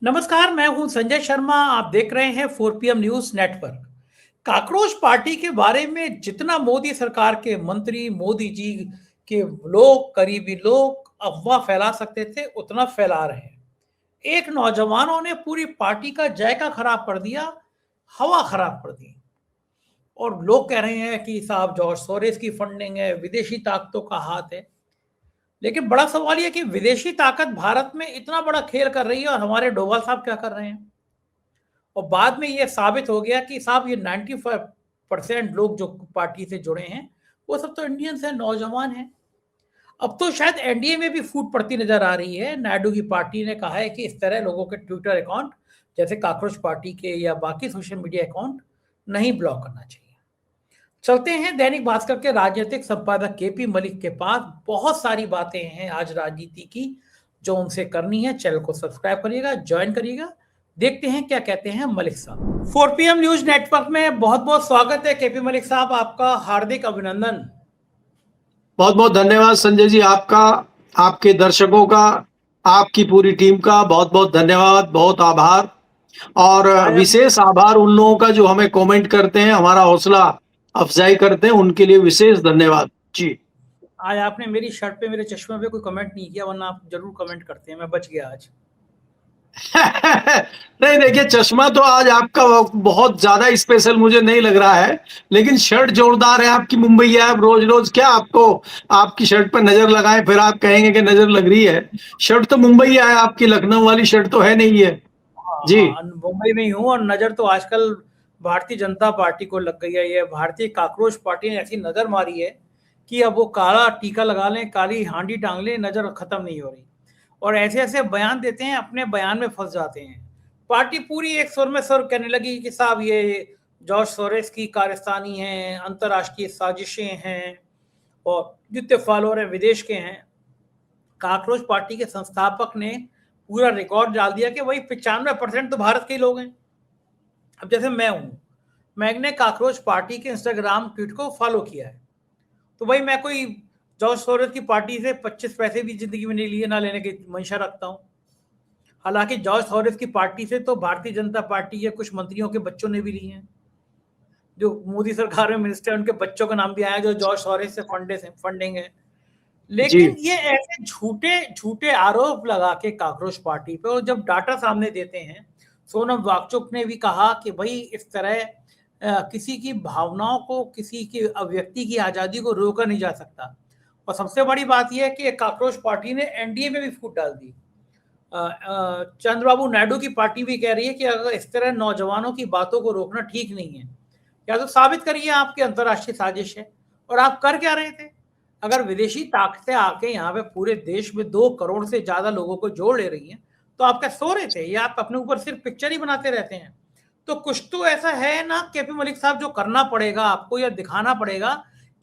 नमस्कार, मैं हूं संजय शर्मा। आप देख रहे हैं 4 PM news network. Cockroach party के बारे में जितना मोदी सरकार के मंत्री, मोदी जी के लोग, करीबी लोग अफवाह फैला सकते थे, उतना फैला रहे हैं। एक नौजवानों ने पूरी पार्टी का जायका खराब कर दिया, हवा खराब कर दी। और लोग कह रहे हैं कि साहब जॉर्ज सोरेस की फंडिंग है, विदेशी ताकतों का हाथ है। लेकिन बड़ा सवाल यह कि विदेशी ताकत भारत में इतना बड़ा खेल कर रही है और हमारे डोभाल साहब क्या कर रहे हैं। और बाद में ये साबित हो गया कि साहब ये 95% लोग जो पार्टी से जुड़े हैं वो सब तो इंडियंस हैं, नौजवान हैं। अब तो शायद एनडीए में भी फूट पड़ती नजर आ रही है। नायडू की पार्टी ने कहा है कि इस तरह लोगों के ट्विटर अकाउंट जैसे काकरोच पार्टी के या बाकी सोशल मीडिया अकाउंट नहीं ब्लॉक करना चाहिए। चलते हैं दैनिक भास्कर के राजनीतिक संपादक केपी मलिक के पास। बहुत सारी बातें हैं आज राजनीति की जो उनसे करनी है। चैनल को सब्सक्राइब करिएगा, ज्वाइन करिएगा। देखते हैं क्या कहते हैं मलिक साहब। 4 PM न्यूज नेटवर्क में बहुत बहुत स्वागत है केपी मलिक साहब, आपका हार्दिक अभिनंदन। बहुत बहुत धन्यवाद संजय जी, आपका, आपके दर्शकों का, आपकी पूरी टीम का बहुत बहुत धन्यवाद, बहुत आभार। और विशेष आभार उन लोगों का जो हमें कमेंट करते हैं, हमारा हौसला अफजाई करते हैं, उनके लिए विशेष धन्यवाद जी। आज आपने मेरी शर्ट पे, मेरे चश्मे पे कोई कमेंट नहीं किया, वरना आप जरूर कमेंट करते हैं। मैं बच गया आज। नहीं, देखिए, चश्मा तो आज आपका बहुत ज्यादा स्पेशल मुझे नहीं लग रहा है, लेकिन शर्ट जोरदार है आपकी। मुंबई है, आप रोज रोज क्या आपको आपकी शर्ट पर नजर लगाएं फिर आप कहेंगे कि नजर लग रही है। शर्ट तो मुंबई है आपकी, लखनऊ वाली शर्ट तो है नहीं है जी। मुंबई में ही हूँ और नजर तो आजकल भारतीय जनता पार्टी को लग गई है। ये भारतीय काकरोच पार्टी ने ऐसी नजर मारी है कि अब वो काला टीका लगा लें, काली हांडी टांग लें, नजर खत्म नहीं हो रही। और ऐसे ऐसे बयान देते हैं, अपने बयान में फंस जाते हैं। पार्टी पूरी एक सुर में सुर कहने लगी कि साहब ये जॉर्ज सोरेस की कारस्तानी है, अंतर्राष्ट्रीय साजिशें हैं और जितने फॉलोअर हैं विदेश के हैं। काकरोच पार्टी के संस्थापक ने पूरा रिकॉर्ड डाल दिया कि वही 95% तो भारत के ही लोग हैं। अब जैसे मैं हूं, मैंने काकरोच पार्टी के इंस्टाग्राम ट्वीट को फॉलो किया है, तो भाई मैं कोई जॉर्ज सोरेस की पार्टी से 25 पैसे भी जिंदगी में नहीं लिए, ना लेने की मंशा रखता हूं। हालांकि जॉर्ज सोरेस की पार्टी से तो भारतीय जनता पार्टी के कुछ मंत्रियों के बच्चों ने भी लिए हैं। जो मोदी सरकार में मिनिस्टर, उनके बच्चों का नाम भी आया जो जॉर्ज सोरेस से फंडिंग है। लेकिन ये ऐसे झूठे झूठे आरोप लगा के काकरोच पार्टी पे, और जब डाटा सामने देते हैं, सोनम वांगचुक ने भी कहा कि भाई इस तरह किसी की भावनाओं को, किसी की अभिव्यक्ति की आजादी को रोका नहीं जा सकता। और सबसे बड़ी बात यह है कि काकरोच पार्टी ने एनडीए में भी फूट डाल दी। चंद्रबाबू नायडू की पार्टी भी कह रही है कि अगर इस तरह नौजवानों की बातों को रोकना ठीक नहीं है, या तो साबित करिए आपकी अंतर्राष्ट्रीय साजिश है। और आप कर क्या रहे थे? अगर विदेशी ताकतें आके यहाँ पे पूरे देश में 2 करोड़ से ज्यादा लोगों को जोड़ ले रही हैं, तो आप क्या सो रहे थे, या आप अपने ऊपर सिर्फ पिक्चर ही बनाते रहते हैं? तो कुछ तो ऐसा है ना केपी मलिक साहब जो करना पड़ेगा आपको, या दिखाना पड़ेगा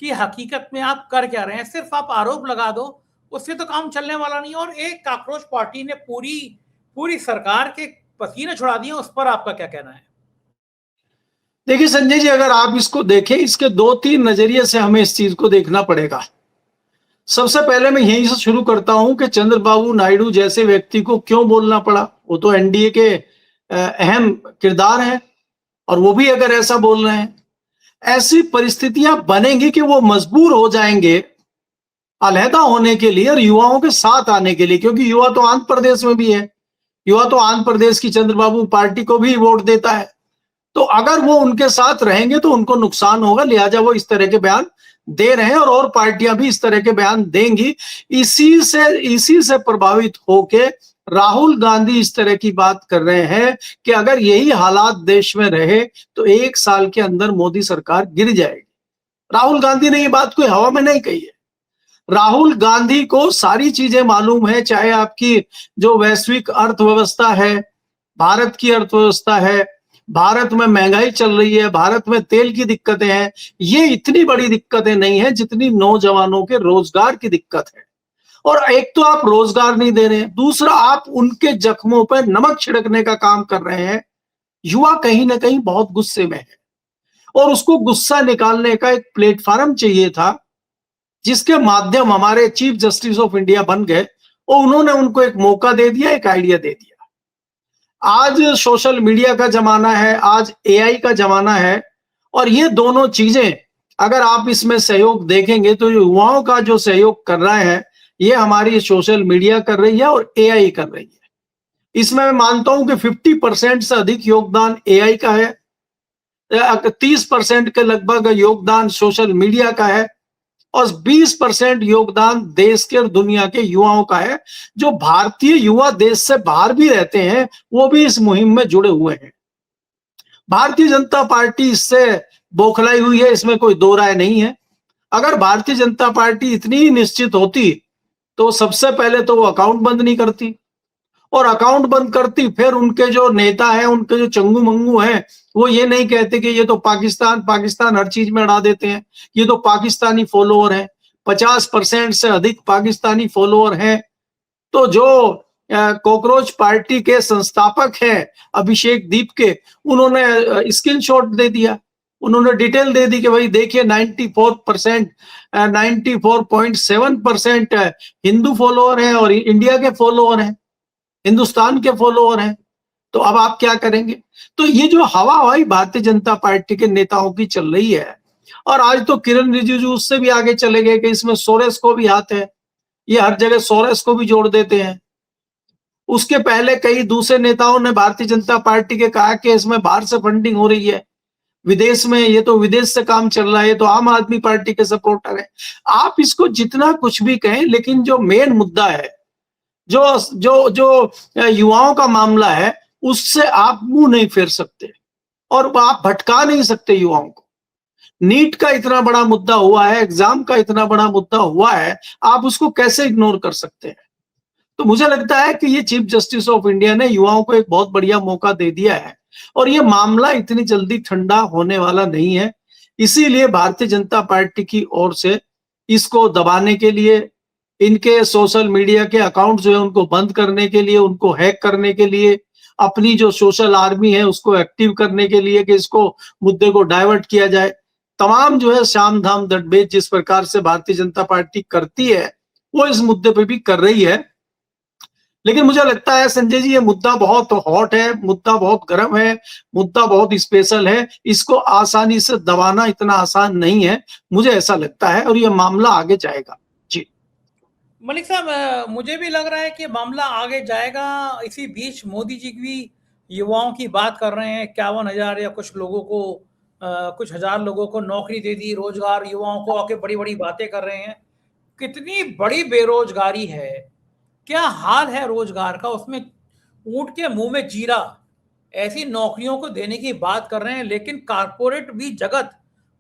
कि हकीकत में आप कर क्या रहे हैं। सिर्फ आप आरोप लगा दो, उससे तो काम चलने वाला नहीं। और एक काकरोच पार्टी ने पूरी सरकार के पसीने छुड़ा दिए, उस पर आपका क्या कहना है? देखिए संजय जी, अगर आप इसको देखें, इसके 2-3 नजरिए से हमें इस चीज को देखना पड़ेगा। सबसे पहले मैं यहीं से शुरू करता हूं कि चंद्रबाबू नायडू जैसे व्यक्ति को क्यों बोलना पड़ा। वो तो एनडीए के अहम किरदार हैं, और वो भी अगर ऐसा बोल रहे हैं, ऐसी परिस्थितियां बनेंगी कि वो मजबूर हो जाएंगे अलहदा होने के लिए और युवाओं के साथ आने के लिए, क्योंकि युवा तो आंध्र प्रदेश में भी है। युवा तो आंध्र प्रदेश की चंद्रबाबू पार्टी को भी वोट देता है। तो अगर वो उनके साथ रहेंगे तो उनको नुकसान होगा, लिहाजा वो इस तरह के बयान दे रहे हैं, और पार्टियां भी इस तरह के बयान देंगी। इसी से प्रभावित होके राहुल गांधी इस तरह की बात कर रहे हैं कि अगर यही हालात देश में रहे तो 1 साल के अंदर मोदी सरकार गिर जाएगी। राहुल गांधी ने ये बात कोई हवा में नहीं कही है। राहुल गांधी को सारी चीजें मालूम है, चाहे आपकी जो वैश्विक अर्थव्यवस्था है, भारत की अर्थव्यवस्था है, भारत में महंगाई चल रही है, भारत में तेल की दिक्कतें हैं। ये इतनी बड़ी दिक्कतें नहीं है जितनी नौजवानों के रोजगार की दिक्कत है। और एक तो आप रोजगार नहीं दे रहे हैं, दूसरा आप उनके जख्मों पर नमक छिड़कने का काम कर रहे हैं। युवा कहीं ना कहीं बहुत गुस्से में है, और उसको गुस्सा निकालने का एक प्लेटफॉर्म चाहिए था जिसके माध्यम हमारे चीफ जस्टिस ऑफ इंडिया बन गए, और उन्होंने उनको एक मौका दे दिया, एक आइडिया दे दिया। आज सोशल मीडिया का जमाना है, आज एआई का जमाना है, और ये दोनों चीजें अगर आप इसमें सहयोग देखेंगे तो युवाओं का जो सहयोग कर रहा है ये हमारी सोशल मीडिया कर रही है और एआई कर रही है। इसमें मैं मानता हूं कि 50% से अधिक योगदान एआई का है, 30% के लगभग योगदान सोशल मीडिया का है, और 20% योगदान देश के और दुनिया के युवाओं का है। जो भारतीय युवा देश से बाहर भी रहते हैं वो भी इस मुहिम में जुड़े हुए हैं। भारतीय जनता पार्टी इससे बौखलाई हुई है, इसमें कोई दो राय नहीं है। अगर भारतीय जनता पार्टी इतनी ही निश्चित होती तो सबसे पहले तो वो अकाउंट बंद नहीं करती, और अकाउंट बंद करती फिर उनके जो नेता हैं, उनके जो चंगू मंगू हैं, वो ये नहीं कहते कि ये तो पाकिस्तान पाकिस्तान हर चीज में अड़ा देते हैं, ये तो पाकिस्तानी फॉलोअर हैं, 50% से अधिक पाकिस्तानी फॉलोअर हैं। तो जो कॉकरोच पार्टी के संस्थापक हैं अभिषेक दीप के, उन्होंने स्क्रीनशॉट दे दिया, उन्होंने डिटेल दे दी कि भाई देखिए 94%, 94.7% हिंदू फॉलोअर हैं और इंडिया के फॉलोअर हैं, हिंदुस्तान के फॉलोअर हैं। तो अब आप क्या करेंगे? तो ये जो हवा हवाई भारतीय जनता पार्टी के नेताओं की चल रही है, और आज तो किरण रिजिजू उससे भी आगे चले गए कि इसमें सोरेस को भी हाथ है, ये हर जगह सोरेस को भी जोड़ देते हैं। उसके पहले कई दूसरे नेताओं ने भारतीय जनता पार्टी के कहा कि इसमें बाहर से फंडिंग हो रही है, विदेश में, ये तो विदेश से काम चल रहा है, तो आम आदमी पार्टी के सपोर्टर है। आप इसको जितना कुछ भी कहें, लेकिन जो मेन मुद्दा है, जो जो जो युवाओं का मामला है, उससे आप मुंह नहीं फेर सकते और आप भटका नहीं सकते युवाओं को। नीट का इतना बड़ा मुद्दा हुआ है, एग्जाम का इतना बड़ा मुद्दा हुआ है, आप उसको कैसे इग्नोर कर सकते हैं? तो मुझे लगता है कि ये चीफ जस्टिस ऑफ इंडिया ने युवाओं को एक बहुत बढ़िया मौका दे दिया है, और ये मामला इतनी जल्दी ठंडा होने वाला नहीं है। इसीलिए भारतीय जनता पार्टी की ओर से इसको दबाने के लिए, इनके सोशल मीडिया के अकाउंट जो है उनको बंद करने के लिए, उनको हैक करने के लिए, अपनी जो सोशल आर्मी है उसको एक्टिव करने के लिए कि इसको मुद्दे को डाइवर्ट किया जाए, तमाम जो है शाम धाम दंडभेद जिस प्रकार से भारतीय जनता पार्टी करती है वो इस मुद्दे पे भी कर रही है। लेकिन मुझे लगता है संजय जी, ये मुद्दा बहुत हॉट है, मुद्दा बहुत गर्म है, मुद्दा बहुत स्पेशल है, इसको आसानी से दबाना इतना आसान नहीं है, मुझे ऐसा लगता है, और ये मामला आगे जाएगा। जी मलिक साहब, मुझे भी लग रहा है कि मामला आगे जाएगा। इसी बीच मोदी जी भी युवाओं की बात कर रहे हैं, 51,000 या कुछ लोगों को, कुछ हजार लोगों को नौकरी दे दी, रोजगार युवाओं को, आके बड़ी बड़ी बातें कर रहे हैं। कितनी बड़ी बेरोजगारी है, क्या हाल है रोजगार का, उसमें ऊंट के मुंह में जीरा, ऐसी नौकरियों को देने की बात कर रहे हैं। लेकिन कारपोरेट भी जगत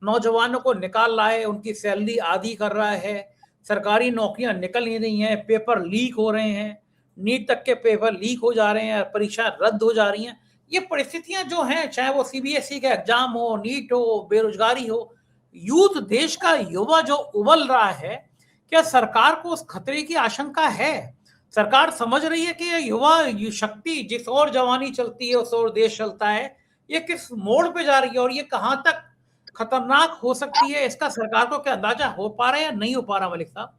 नौजवानों को निकाल रहा है, उनकी सैलरी आधी कर रहा है, सरकारी नौकरियां निकल नहीं रही हैं, पेपर लीक हो रहे हैं, नीट तक के पेपर लीक हो जा रहे हैं, परीक्षा रद्द हो जा रही हैं। ये परिस्थितियां जो हैं, चाहे वो सीबीएसई का एग्जाम हो, नीट हो, बेरोजगारी हो, यूथ, देश का युवा जो उबल रहा है, क्या सरकार को उस खतरे की आशंका है? सरकार समझ रही है कि ये युवा शक्ति, जिस ओर जवानी चलती है उस ओर देश चलता है, ये किस मोड़ पे जा रही है और ये कहां तक खतरनाक हो सकती है? इसका सरकार को क्या अंदाजा हो पा रहा है या नहीं हो पा रहा, मलिक साहब?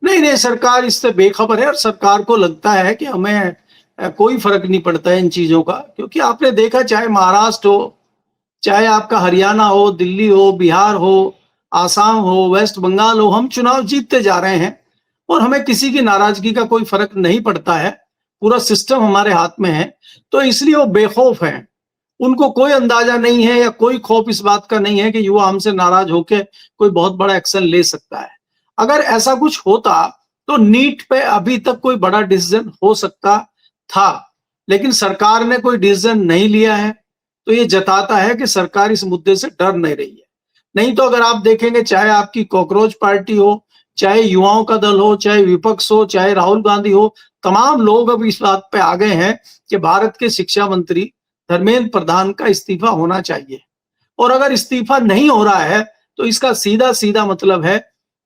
नहीं नहीं, सरकार इससे बेखबर है, और सरकार को लगता है कि हमें कोई फर्क नहीं पड़ता है इन चीजों का। क्योंकि आपने देखा, चाहे महाराष्ट्र हो, चाहे आपका हरियाणा हो, दिल्ली हो, बिहार हो, आसाम हो, वेस्ट बंगाल हो, हम चुनाव जीतते जा रहे हैं और हमें किसी की नाराजगी का कोई फर्क नहीं पड़ता है। पूरा सिस्टम हमारे हाथ में है, तो इसलिए वो बेखौफ हैं। उनको कोई अंदाजा नहीं है या कोई खौफ इस बात का नहीं है कि युवा हमसे नाराज होकर कोई बहुत बड़ा एक्शन ले सकता है। अगर ऐसा कुछ होता तो नीट पे अभी तक कोई बड़ा डिसीजन हो सकता था, लेकिन सरकार ने कोई डिसीजन नहीं लिया है, तो ये जताता है कि सरकार इस मुद्दे से डर नहीं रही है। नहीं तो अगर आप देखेंगे, चाहे आपकी कॉकरोच पार्टी हो, चाहे युवाओं का दल हो, चाहे विपक्ष हो, चाहे राहुल गांधी हो, तमाम लोग अब इस बात पे आ गए हैं कि भारत के शिक्षा मंत्री धर्मेंद्र प्रधान का इस्तीफा होना चाहिए। और अगर इस्तीफा नहीं हो रहा है तो इसका सीधा सीधा मतलब है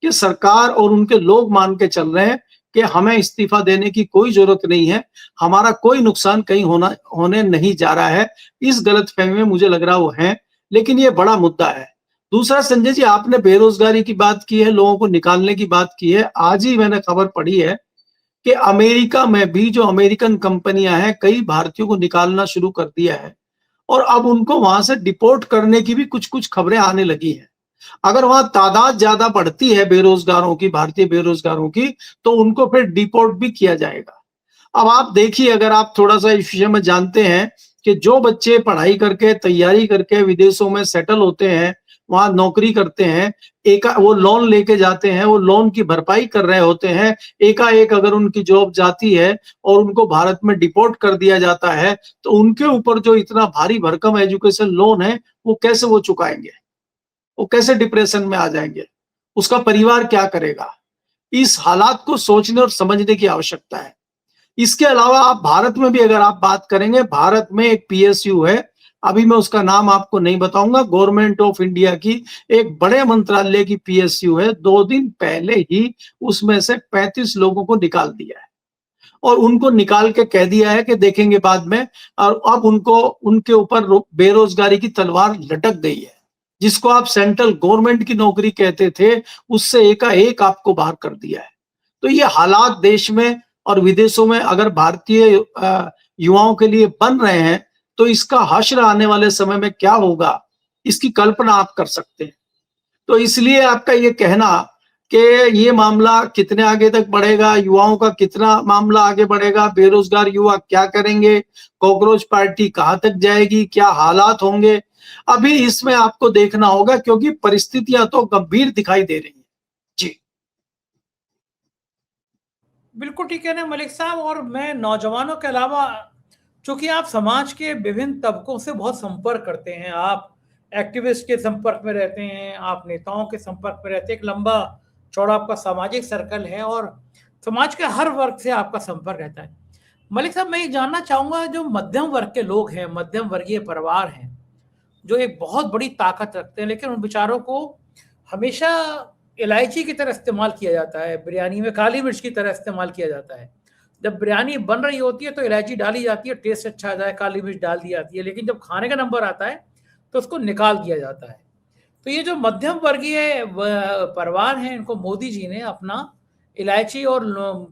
कि सरकार और उनके लोग मान के चल रहे हैं कि हमें इस्तीफा देने की कोई जरूरत नहीं है, हमारा कोई नुकसान कहीं होने नहीं जा रहा है। इस गलतफहमी में मुझे लग रहा वो है, लेकिन ये बड़ा मुद्दा है। दूसरा संजय जी, आपने बेरोजगारी की बात की है, लोगों को निकालने की बात की है। आज ही मैंने खबर पढ़ी है कि अमेरिका में भी जो अमेरिकन कंपनियां हैं कई भारतीयों को निकालना शुरू कर दिया है और अब उनको वहां से डिपोर्ट करने की भी कुछ कुछ खबरें आने लगी हैं। अगर वहां तादाद ज्यादा बढ़ती है बेरोजगारों की, भारतीय बेरोजगारों की, तो उनको फिर डिपोर्ट भी किया जाएगा। अब आप देखिए, अगर आप थोड़ा सा इस विषय में जानते हैं कि जो बच्चे पढ़ाई करके तैयारी करके विदेशों में सेटल होते हैं, वहां नौकरी करते हैं, एक वो लोन लेके जाते हैं, वो लोन की भरपाई कर रहे होते हैं, एकाएक अगर उनकी जॉब जाती है और उनको भारत में डिपोर्ट कर दिया जाता है, तो उनके ऊपर जो इतना भारी भरकम एजुकेशन लोन है वो कैसे वो चुकाएंगे, वो कैसे डिप्रेशन में आ जाएंगे, उसका परिवार क्या करेगा। इस हालात को सोचने और समझने की आवश्यकता है। इसके अलावा आप भारत में भी अगर आप बात करेंगे, भारत में एक पीएसयू है, अभी मैं उसका नाम आपको नहीं बताऊंगा, गवर्नमेंट ऑफ इंडिया की एक बड़े मंत्रालय की पीएसयू है। 2 दिन पहले ही उसमें से 35 लोगों को निकाल दिया है और उनको निकाल के कह दिया है कि देखेंगे बाद में। और अब उनको उनके ऊपर बेरोजगारी की तलवार लटक गई है। जिसको आप सेंट्रल गवर्नमेंट की नौकरी कहते थे, उससे एकाएक आपको बाहर कर दिया है। तो ये हालात देश में और विदेशों में अगर भारतीय युवाओं के लिए बन रहे हैं, तो इसका हश्र आने वाले समय में क्या होगा, इसकी कल्पना आप कर सकते हैं। तो इसलिए आपका ये कहना कि ये मामला कितने आगे तक बढ़ेगा, युवाओं का कितना मामला आगे बढ़ेगा, बेरोजगार युवा क्या करेंगे, कॉकरोच पार्टी कहां तक जाएगी, क्या हालात होंगे, अभी इसमें आपको देखना होगा, क्योंकि परिस्थितियां तो गंभीर दिखाई दे रही हैं। जी बिल्कुल ठीक है ना मलिक साहब। और मैं नौजवानों के अलावा, चूंकि आप समाज के विभिन्न तबकों से बहुत संपर्क करते हैं, आप एक्टिविस्ट के संपर्क में रहते हैं, आप नेताओं के संपर्क में रहते हैं, एक लंबा चौड़ा आपका सामाजिक सर्कल है और समाज के हर वर्ग से आपका संपर्क रहता है। मलिक साहब, मैं ये जानना चाहूंगा, जो मध्यम वर्ग के लोग हैं, मध्यम वर्गीय परिवार हैं, जो एक बहुत बड़ी ताकत रखते हैं, लेकिन उन बेचारों को हमेशा इलायची की तरह इस्तेमाल किया जाता है, बिरयानी में काली मिर्च की तरह इस्तेमाल किया जाता है। जब बिरयानी बन रही होती है तो इलायची डाली जाती है, टेस्ट अच्छा आ जाए, काली मिर्च डाल दी जाती है, लेकिन जब खाने का नंबर आता है तो उसको निकाल दिया जाता है। तो ये जो मध्यम वर्गीय परिवार हैं, इनको मोदी जी ने अपना इलायची और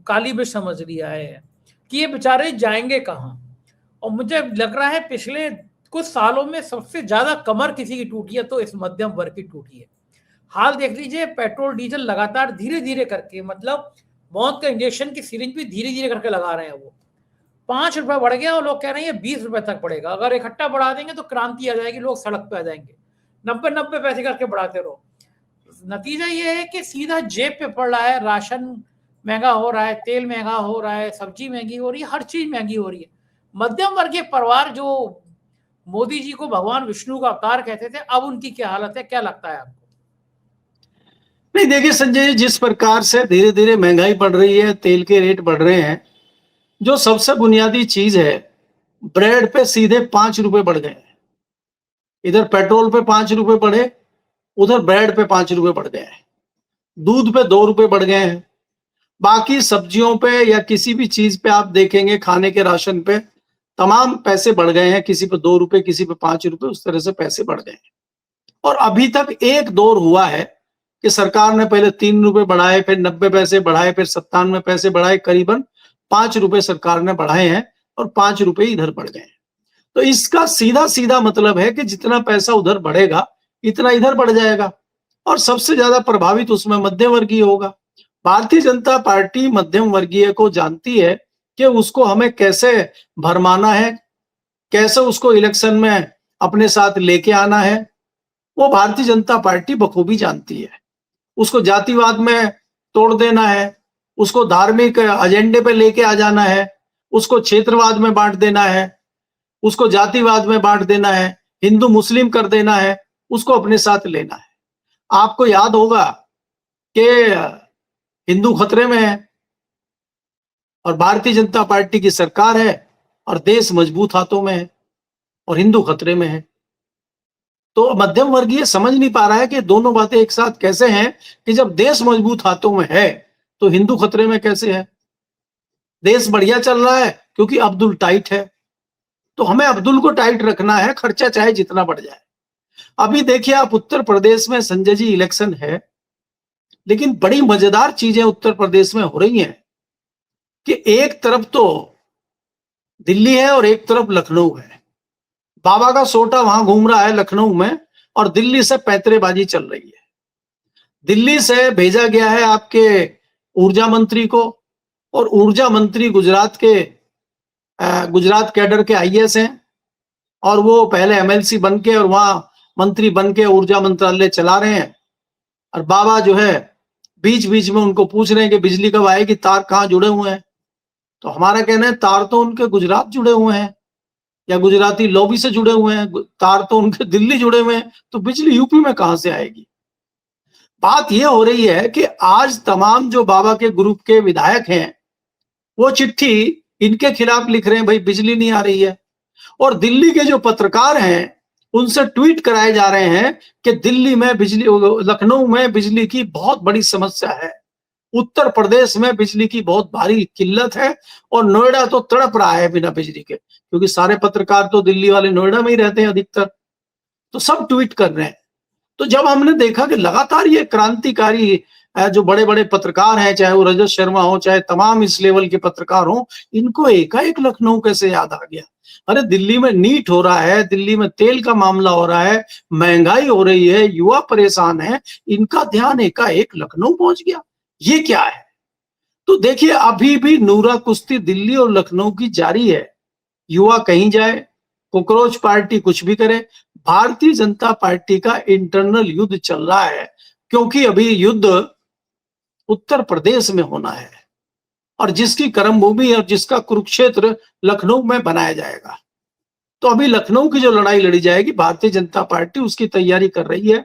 काली मिर्च समझ लिया है कि ये बेचारे जाएंगे कहाँ। और मुझे लग रहा है पिछले कुछ सालों में सबसे ज्यादा कमर किसी की टूटी है तो इस मध्यम वर्ग की टूटी है। हाल देख लीजिए, पेट्रोल डीजल लगातार धीरे धीरे करके, मतलब मौत का इंजेक्शन की सिरिंज भी धीरे धीरे करके लगा रहे हैं। वो 5 रुपए बढ़ गया और लोग कह रहे हैं 20 रुपए तक बढ़ेगा। अगर इकट्ठा बढ़ा देंगे तो क्रांति आ जाएगी, लोग सड़क पे आ जाएंगे। 90 पैसे करके बढ़ाते रहो। नतीजा ये है कि सीधा जेब पे पड़ रहा है, राशन महंगा हो रहा है, तेल महंगा हो रहा है, सब्जी महंगी हो रही है, हर चीज महंगी हो रही है। मध्यम वर्गीय परिवार जो मोदी जी को भगवान विष्णु का अवतार कहते थे, अब उनकी क्या हालत है, क्या लगता है आपको? नहीं, देखिए संजय जी, जिस प्रकार से धीरे धीरे महंगाई बढ़ रही है, तेल के रेट बढ़ रहे हैं, जो सबसे बुनियादी चीज है, ब्रेड पे सीधे 5 रुपए बढ़ गए। इधर पेट्रोल पे 5 रुपए बढ़े, उधर ब्रेड पे 5 रुपए बढ़ गए हैं, दूध पे 2 रुपए बढ़ गए हैं, बाकी सब्जियों पे या किसी भी चीज पे आप देखेंगे, खाने के राशन पे तमाम पैसे बढ़ गए हैं, किसी पे 2 रुपए, किसी पे 5 रुपए, उस तरह से पैसे बढ़ गए हैं। और अभी तक एक दौर हुआ है कि सरकार ने पहले 3 रुपए बढ़ाए, फिर 90 पैसे बढ़ाए, फिर 97 पैसे बढ़ाए, करीबन 5 रुपए सरकार ने बढ़ाए हैं और 5 रुपए इधर बढ़ गए हैं। तो इसका सीधा सीधा मतलब है कि जितना पैसा उधर बढ़ेगा, इतना इधर बढ़ जाएगा और सबसे ज्यादा प्रभावित उसमें मध्यम वर्गीय होगा। भारतीय जनता पार्टी मध्यम वर्गीय को जानती है कि उसको हमें कैसे भरमाना है, कैसे उसको इलेक्शन में अपने साथ लेके आना है, वो भारतीय जनता पार्टी बखूबी जानती है। उसको जातिवाद में तोड़ देना है, उसको धार्मिक एजेंडे पे लेके आ जाना है, उसको क्षेत्रवाद में बांट देना है, उसको जातिवाद में बांट देना है, हिंदू मुस्लिम कर देना है, उसको अपने साथ लेना है। आपको याद होगा कि हिंदू खतरे में है और भारतीय जनता पार्टी की सरकार है और देश मजबूत हाथों में है और हिंदू खतरे में है। तो मध्यम वर्गीय समझ नहीं पा रहा है कि दोनों बातें एक साथ कैसे हैं, कि जब देश मजबूत हाथों में है तो हिंदू खतरे में कैसे है। देश बढ़िया चल रहा है क्योंकि अब्दुल टाइट है, तो हमें अब्दुल को टाइट रखना है, खर्चा चाहे जितना बढ़ जाए। अभी देखिए आप, उत्तर प्रदेश में संजय जी इलेक्शन है, लेकिन बड़ी मजेदार चीजें उत्तर प्रदेश में हो रही हैं। कि एक तरफ तो दिल्ली है और एक तरफ लखनऊ है। बाबा का सोटा वहां घूम रहा है लखनऊ में, और दिल्ली से पैंतरेबाजी चल रही है। दिल्ली से भेजा गया है आपके ऊर्जा मंत्री को, और ऊर्जा मंत्री गुजरात के गुजरात कैडर के आईएएस हैं, और वो पहले एमएलसी बन के और वहां मंत्री बन के ऊर्जा मंत्रालय चला रहे हैं। और बाबा जो है बीच बीच में उनको पूछ रहे हैं कि बिजली कब आएगी, तार कहाँ जुड़े हुए हैं। तो हमारा कहना है तार तो उनके गुजरात जुड़े हुए हैं, या गुजराती लॉबी से जुड़े हुए हैं, तार तो उनके दिल्ली जुड़े हुए हैं, तो बिजली यूपी में कहां से आएगी। बात यह हो रही है कि आज तमाम जो बाबा के ग्रुप के विधायक हैं वो चिट्ठी इनके खिलाफ लिख रहे हैं, भाई बिजली नहीं आ रही है। और दिल्ली के जो पत्रकार हैं उनसे ट्वीट कराए जा रहे हैं कि दिल्ली में बिजली, लखनऊ में बिजली की बहुत बड़ी समस्या है, उत्तर प्रदेश में बिजली की बहुत भारी किल्लत है, और नोएडा तो तड़प रहा है बिना बिजली के, क्योंकि सारे पत्रकार तो दिल्ली वाले नोएडा में ही रहते हैं अधिकतर। तो सब ट्वीट कर रहे हैं। तो जब हमने देखा कि लगातार ये क्रांतिकारी जो बड़े बड़े पत्रकार हैं, चाहे वो रजत शर्मा हो, चाहे तमाम इस लेवल के पत्रकार हो, इनको एकाएक लखनऊ कैसे याद आ गया। अरे दिल्ली में नीट हो रहा है, दिल्ली में तेल का मामला हो रहा है, महंगाई हो रही है, युवा परेशान है, इनका ध्यान एकाएक लखनऊ पहुंच गया, ये क्या है। तो देखिए अभी भी नूरा कुश्ती दिल्ली और लखनऊ की जारी है। युवा कहीं जाए, कॉकरोच पार्टी कुछ भी करे, भारतीय जनता पार्टी का इंटरनल युद्ध चल रहा है, क्योंकि अभी युद्ध उत्तर प्रदेश में होना है, और जिसकी कर्मभूमि और जिसका कुरुक्षेत्र लखनऊ में बनाया जाएगा। तो अभी लखनऊ की जो लड़ाई लड़ी जाएगी, भारतीय जनता पार्टी उसकी तैयारी कर रही है।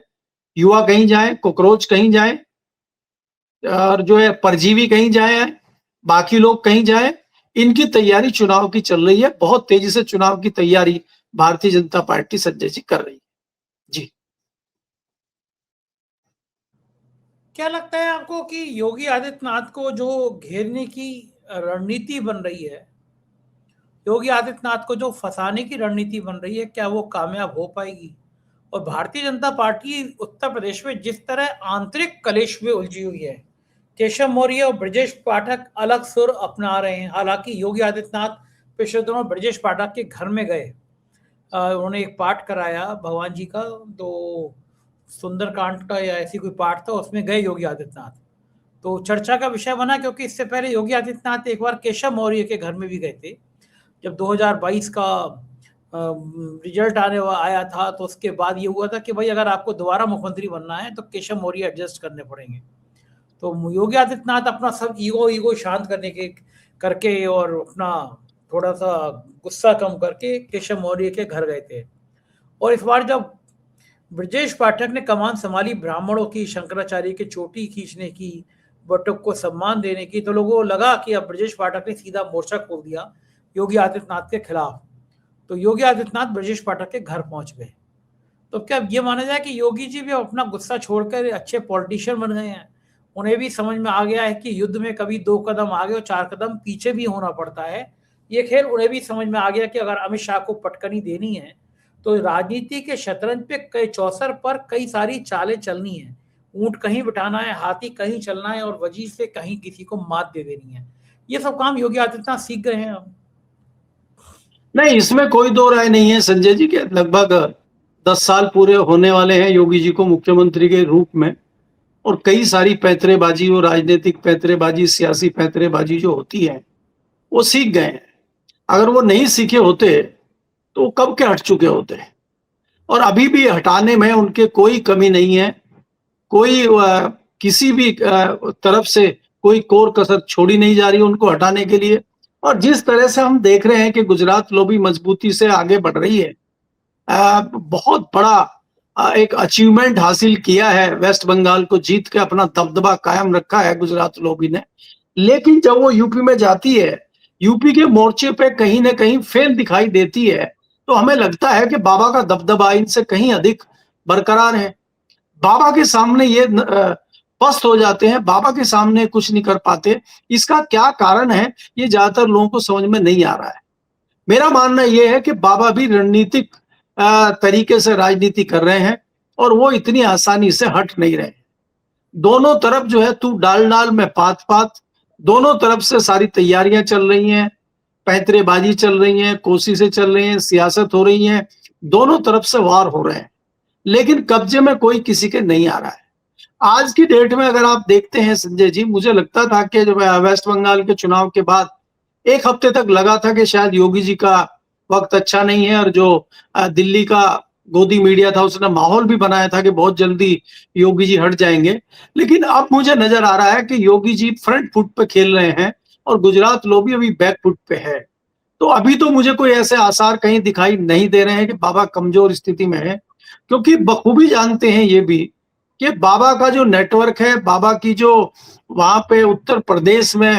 युवा कहीं जाए, कॉकरोच कहीं जाए, और जो है परजीवी कहीं जाए, बाकी लोग कहीं जाए, इनकी तैयारी चुनाव की चल रही है। बहुत तेजी से चुनाव की तैयारी भारतीय जनता पार्टी संजय जी कर रही है। जी, क्या लगता है आपको कि योगी आदित्यनाथ को जो घेरने की रणनीति बन रही है, योगी आदित्यनाथ को जो फंसाने की रणनीति बन रही है, क्या वो कामयाब हो पाएगी? और भारतीय जनता पार्टी उत्तर प्रदेश में जिस तरह आंतरिक कलेश में उलझी हुई है, केशव मौर्य और ब्रजेश पाठक अलग सुर अपना रहे हैं। हालांकि योगी आदित्यनाथ पिछले दिनों ब्रजेश पाठक के घर में गए, उन्होंने एक पाठ कराया भगवान जी का, तो सुंदरकांड का या ऐसी कोई पाठ था, उसमें गए योगी आदित्यनाथ। तो चर्चा का विषय बना, क्योंकि इससे पहले योगी आदित्यनाथ एक बार केशव मौर्य के घर में भी गए थे जब 2022 का रिजल्ट आया था। तो उसके बाद ये हुआ था कि भाई अगर आपको दोबारा मुख्यमंत्री बनना है तो केशव मौर्य एडजस्ट करने पड़ेंगे। तो योगी आदित्यनाथ अपना सब ईगो शांत करके और अपना थोड़ा सा गुस्सा कम करके केशव मौर्य के घर गए थे। और इस बार जब ब्रजेश पाठक ने कमान संभाली, ब्राह्मणों की, शंकराचार्य की चोटी खींचने की, बटुक को सम्मान देने की, तो लोगों को लगा कि अब ब्रजेश पाठक ने सीधा मोर्चा खोल दिया योगी आदित्यनाथ के खिलाफ। तो योगी आदित्यनाथ ब्रजेश पाठक के घर पहुंच गए। तो क्या ये माना जाए कि योगी जी भी अपना गुस्सा छोड़कर अच्छे पॉलिटिशियन बन गए हैं? उन्हें भी समझ में आ गया है कि युद्ध में कभी 2 कदम आगे और 4 कदम पीछे भी होना पड़ता है। ये खेल उन्हें भी समझ में आ गया कि अगर अमित शाह को पटकनी देनी है तो राजनीति के शतरंज पे कई चौसर पर कई सारी चालें चलनी है। ऊंट कहीं बिठाना है, हाथी कहीं चलना है, और वजीर से कहीं किसी को मात दे देनी है। ये सब काम योगी आदित्यनाथ सीख गए हैं अब। नहीं, इसमें कोई दो राय नहीं है संजय जी के। लगभग 10 साल पूरे होने वाले हैं योगी जी को मुख्यमंत्री के रूप में, और कई सारी पैंतरेबाजी और राजनीतिक पैंतरेबाजी, सियासी पैंतरेबाजी जो होती है वो सीख गए हैं। अगर वो नहीं सीखे होते तो कब के हट चुके होते। और अभी भी हटाने में उनके कोई कमी नहीं है, कोई किसी भी तरफ से कोई कोर कसर छोड़ी नहीं जा रही उनको हटाने के लिए। और जिस तरह से हम देख रहे हैं कि गुजरात लॉबी मजबूती से आगे बढ़ रही है, बहुत बड़ा एक अचीवमेंट हासिल किया है, वेस्ट बंगाल को जीत के अपना दबदबा कायम रखा है गुजरात लॉबी ने। लेकिन जब वो यूपी में जाती है, यूपी के मोर्चे पे कहीं ना कहीं फेल दिखाई देती है, तो हमें लगता है कि बाबा का दबदबा इनसे कहीं अधिक बरकरार है। बाबा के सामने ये पस्त हो जाते हैं, बाबा के सामने कुछ नहीं कर पाते। इसका क्या कारण है, ये ज्यादातर लोगों को समझ में नहीं आ रहा है। मेरा मानना यह है कि बाबा भी रणनीतिक तरीके से राजनीति कर रहे हैं, और वो इतनी आसानी से हट नहीं रहे। दोनों तरफ जो है तू डाल डाल में पात पात, दोनों तरफ से सारी तैयारियां चल रही हैं, पैंतरेबाजी चल रही है, कोशिशें चल रही हैं, सियासत हो रही है, दोनों तरफ से वार हो रहे हैं, लेकिन कब्जे में कोई किसी के नहीं आ रहा है। आज की डेट में अगर आप देखते हैं संजय जी, मुझे लगता था कि जब वेस्ट बंगाल के चुनाव के बाद एक हफ्ते तक लगा था कि शायद योगी जी का वक्त अच्छा नहीं है, और जो दिल्ली का गोदी मीडिया था उसने माहौल भी बनाया था कि बहुत जल्दी योगी जी हट जाएंगे। लेकिन अब मुझे नजर आ रहा है कि योगी जी फ्रंट फुट पे खेल रहे हैं और गुजरात लोग अभी बैक फुट पे है। तो अभी तो मुझे कोई ऐसे आसार कहीं दिखाई नहीं दे रहे हैं कि बाबा कमजोर स्थिति में है, क्योंकि बखूबी जानते हैं ये भी कि बाबा का जो नेटवर्क है, बाबा की जो वहां पे उत्तर प्रदेश में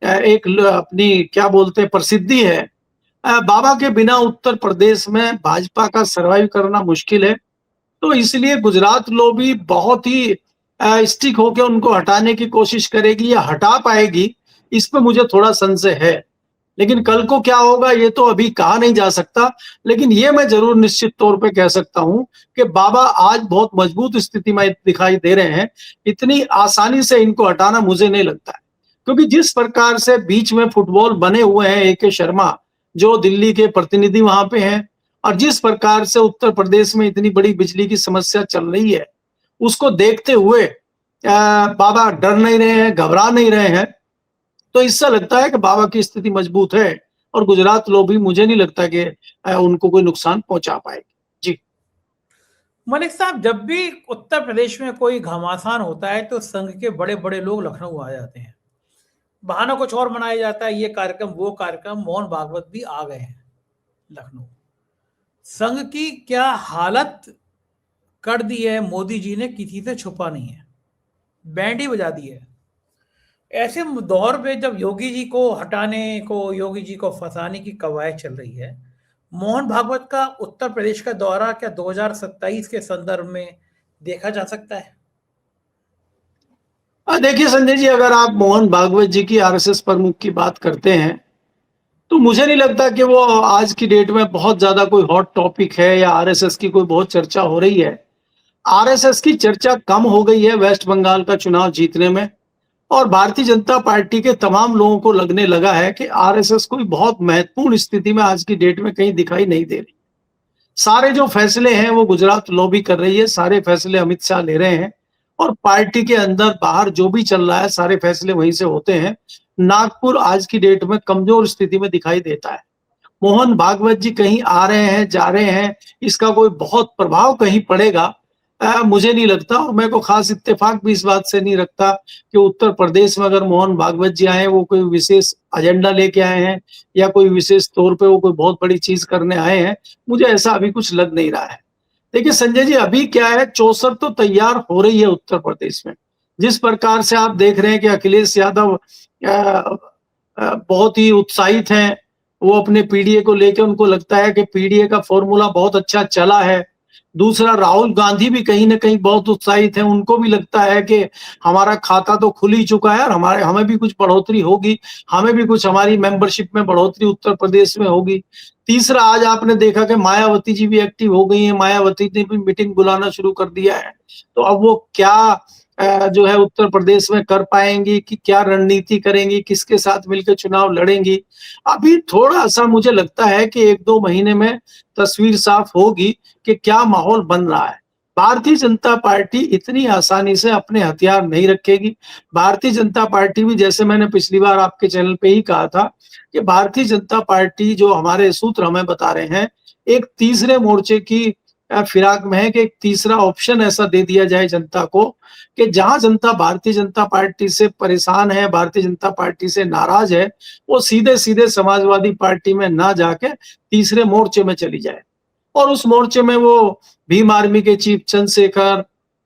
एक अपनी क्या बोलते हैं प्रसिद्धि है, बाबा के बिना उत्तर प्रदेश में भाजपा का सरवाइव करना मुश्किल है। तो इसलिए गुजरात लॉबी बहुत ही स्टिक होकर उनको हटाने की कोशिश करेगी या हटा पाएगी, इस पे मुझे थोड़ा संशय है। लेकिन कल को क्या होगा ये तो अभी कहा नहीं जा सकता, लेकिन ये मैं जरूर निश्चित तौर पे कह सकता हूं कि बाबा आज बहुत मजबूत स्थिति में दिखाई दे रहे हैं। इतनी आसानी से इनको हटाना मुझे नहीं लगता है, क्योंकि जिस प्रकार से बीच में फुटबॉल बने हुए हैं ए.के. शर्मा जो दिल्ली के प्रतिनिधि वहां पे हैं, और जिस प्रकार से उत्तर प्रदेश में इतनी बड़ी बिजली की समस्या चल रही है, उसको देखते हुए बाबा डर नहीं रहे हैं, घबरा नहीं रहे हैं। तो इससे लगता है कि बाबा की स्थिति मजबूत है, और गुजरात लोग भी मुझे नहीं लगता कि उनको कोई नुकसान पहुंचा पाएगी। जी मलिक साहब, जब भी उत्तर प्रदेश में कोई घमासान होता है तो संघ के बड़े बड़े लोग लखनऊ आ जाते हैं। बहाना कुछ और मनाया जाता है, ये कार्यक्रम वो कार्यक्रम। मोहन भागवत भी आ गए हैं लखनऊ। संघ की क्या हालत कर दी है मोदी जी ने, किसी से छुपा नहीं है, बैंड ही बजा दी है। ऐसे दौर में जब योगी जी को हटाने को, योगी जी को फंसाने की कवायद चल रही है, मोहन भागवत का उत्तर प्रदेश का दौरा क्या 2027 के संदर्भ में देखा जा सकता है? देखिए संजय जी, अगर आप मोहन भागवत जी की आरएसएस प्रमुख की बात करते हैं, तो मुझे नहीं लगता कि वो आज की डेट में बहुत ज्यादा कोई हॉट टॉपिक है या आरएसएस की कोई बहुत चर्चा हो रही है। आरएसएस की चर्चा कम हो गई है वेस्ट बंगाल का चुनाव जीतने में, और भारतीय जनता पार्टी के तमाम लोगों को लगने लगा है कि आरएसएस कोई बहुत महत्वपूर्ण स्थिति में आज की डेट में कहीं दिखाई नहीं दे रही। सारे जो फैसले हैं वो गुजरात लॉबी कर रही है, सारे फैसले अमित शाह ले रहे हैं, और पार्टी के अंदर बाहर जो भी चल रहा है सारे फैसले वहीं से होते हैं। नागपुर आज की डेट में कमजोर स्थिति में दिखाई देता है। मोहन भागवत जी कहीं आ रहे हैं, जा रहे हैं, इसका कोई बहुत प्रभाव कहीं पड़ेगा मुझे नहीं लगता। और मैं को खास इत्तेफाक भी इस बात से नहीं रखता कि उत्तर प्रदेश में अगर मोहन भागवत जी आए, वो कोई विशेष एजेंडा लेके आए हैं या कोई विशेष तौर पे वो कोई बहुत बड़ी चीज करने आए हैं। मुझे ऐसा अभी कुछ लग नहीं रहा है। देखिए संजय जी, अभी क्या है, चौसर तो तैयार हो रही है उत्तर प्रदेश में। जिस प्रकार से आप देख रहे हैं कि अखिलेश यादव बहुत ही उत्साहित हैं, वो अपने पीडीए को लेकर, उनको लगता है कि पीडीए का फॉर्मूला बहुत अच्छा चला है। दूसरा, राहुल गांधी भी कहीं ना कहीं बहुत उत्साहित है, उनको भी लगता है कि हमारा खाता तो खुल ही चुका है और हमें भी कुछ बढ़ोतरी होगी, हमें भी कुछ हमारी मेंबरशिप में बढ़ोतरी उत्तर प्रदेश में होगी। तीसरा, आज आपने देखा कि मायावती जी भी एक्टिव हो गई है, मायावती ने भी मीटिंग बुलाना शुरू कर दिया है। तो अब वो क्या जो है उत्तर प्रदेश में कर पाएंगी, कि क्या रणनीति करेंगी, किसके साथ मिलकर चुनाव लड़ेंगी, अभी थोड़ा सा मुझे लगता है कि 1-2 महीने में तस्वीर साफ होगी कि क्या माहौल बन रहा है। भारतीय जनता पार्टी इतनी आसानी से अपने हथियार नहीं रखेगी। भारतीय जनता पार्टी भी, जैसे मैंने पिछली बार आपके चैनल पे ही कहा था, कि भारतीय जनता पार्टी, जो हमारे सूत्र हमें बता रहे हैं, एक तीसरे मोर्चे की फिराक में है कि एक तीसरा ऑप्शन ऐसा दे दिया जाए जनता को, कि जहां जनता भारतीय जनता पार्टी से परेशान है, भारतीय जनता पार्टी से नाराज है, वो सीधे सीधे समाजवादी पार्टी में ना जाके तीसरे मोर्चे में चली जाए। और उस मोर्चे में वो भीम आर्मी के चीफ चंद्रशेखर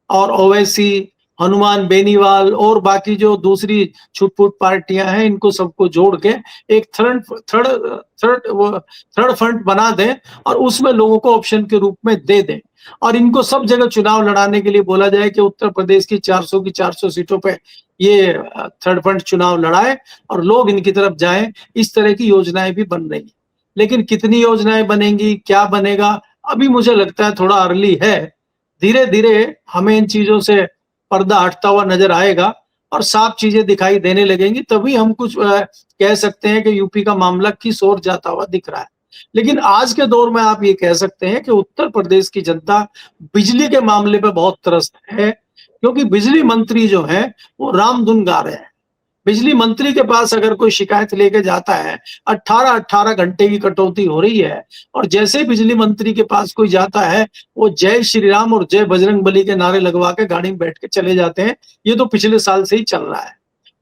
और ओवैसी, हनुमान बेनीवाल और बाकी जो दूसरी छुटपुट पार्टियां हैं, इनको सबको जोड़ के एक थर्ड फ्रंट बना दें और उसमें लोगों को ऑप्शन के रूप में दे दें। और इनको सब जगह चुनाव लड़ाने के लिए बोला जाए कि उत्तर प्रदेश की 400 की 400 सीटों पे ये थर्ड फ्रंट चुनाव लड़ाए और लोग इनकी तरफ जाएं। इस तरह की योजनाएं भी बन रही है, लेकिन कितनी योजनाएं बनेंगी, क्या बनेगा, अभी मुझे लगता है थोड़ा अर्ली है। धीरे धीरे हमें इन चीजों से पर्दा हटता हुआ नजर आएगा और साफ चीजें दिखाई देने लगेंगी, तभी हम कुछ कह सकते हैं कि यूपी का मामला किस ओर जाता हुआ दिख रहा है। लेकिन आज के दौर में आप ये कह सकते हैं कि उत्तर प्रदेश की जनता बिजली के मामले पे बहुत त्रस्त है, क्योंकि बिजली मंत्री जो है वो रामधुन गा रहे हैं। बिजली मंत्री के पास अगर कोई शिकायत लेके जाता है, 18-18 घंटे की कटौती हो रही है, और जैसे ही बिजली मंत्री के पास कोई जाता है, वो जय श्री राम और जय बजरंगबली के नारे लगवा के गाड़ी में बैठ के चले जाते हैं। ये तो पिछले साल से ही चल रहा है।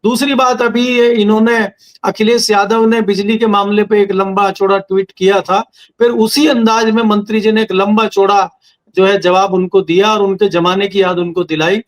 दूसरी बात, अभी इन्होंने अखिलेश यादव ने बिजली के मामले पे एक लंबा चौड़ा ट्वीट किया था, फिर उसी अंदाज में मंत्री जी ने एक लंबा चौड़ा जो है जवाब उनको दिया और उनके जमाने की याद उनको दिलाई।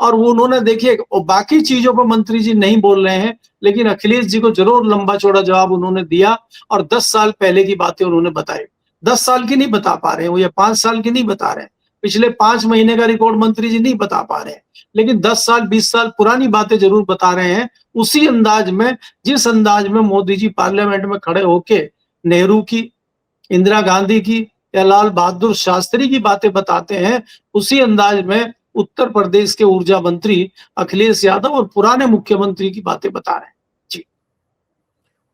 और वो उन्होंने देखिए, बाकी चीजों पर मंत्री जी नहीं बोल रहे हैं, लेकिन अखिलेश जी को जरूर लंबा चौड़ा जवाब उन्होंने दिया और 10 साल पहले की बातें उन्होंने बताई। 10 साल की नहीं बता पा रहे हैं वो, या 5 साल की नहीं बता रहे हैं, पिछले 5 महीने का रिकॉर्ड मंत्री जी नहीं बता पा रहे हैं, लेकिन 10 साल 20 साल पुरानी बातें जरूर बता रहे हैं, उसी अंदाज में जिस अंदाज में मोदी जी पार्लियामेंट में खड़े होके नेहरू की, इंदिरा गांधी की या लाल बहादुर शास्त्री की बातें बताते हैं, उसी अंदाज में उत्तर प्रदेश के ऊर्जा मंत्री अखिलेश यादव और पुराने मुख्यमंत्री की बातें बता रहे हैं। जी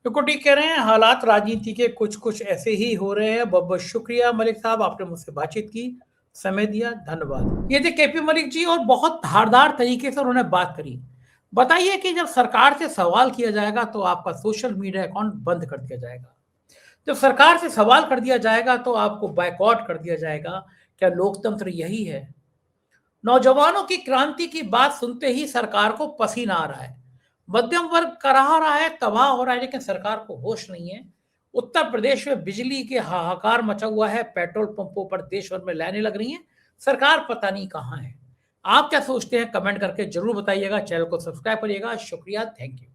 बिल्कुल ठीक कह रहे हैं, हालात राजनीति के कुछ कुछ ऐसे ही हो रहे हैं। बहुत बहुत शुक्रिया मलिक साहब, आपने मुझसे बातचीत की, समय दिया, धन्यवाद। ये थे केपी मलिक जी, और बहुत धारदार तरीके से उन्होंने बात करी। बताइए कि जब सरकार से सवाल किया जाएगा तो आपका सोशल मीडिया अकाउंट बंद कर दिया जाएगा, जब सरकार से सवाल कर दिया जाएगा तो आपको बायकॉट कर दिया जाएगा। क्या लोकतंत्र यही है? नौजवानों की क्रांति की बात सुनते ही सरकार को पसीना आ रहा है, मध्यम वर्ग कराह रहा है, तबाह हो रहा है, लेकिन सरकार को होश नहीं है। उत्तर प्रदेश में बिजली के हाहाकार मचा हुआ है, पेट्रोल पंपों पर देश भर में लाइनें लग रही हैं, सरकार पता नहीं कहां है। आप क्या सोचते हैं? कमेंट करके जरूर बताइएगा। चैनल को सब्सक्राइब करिएगा। शुक्रिया, थैंक यू।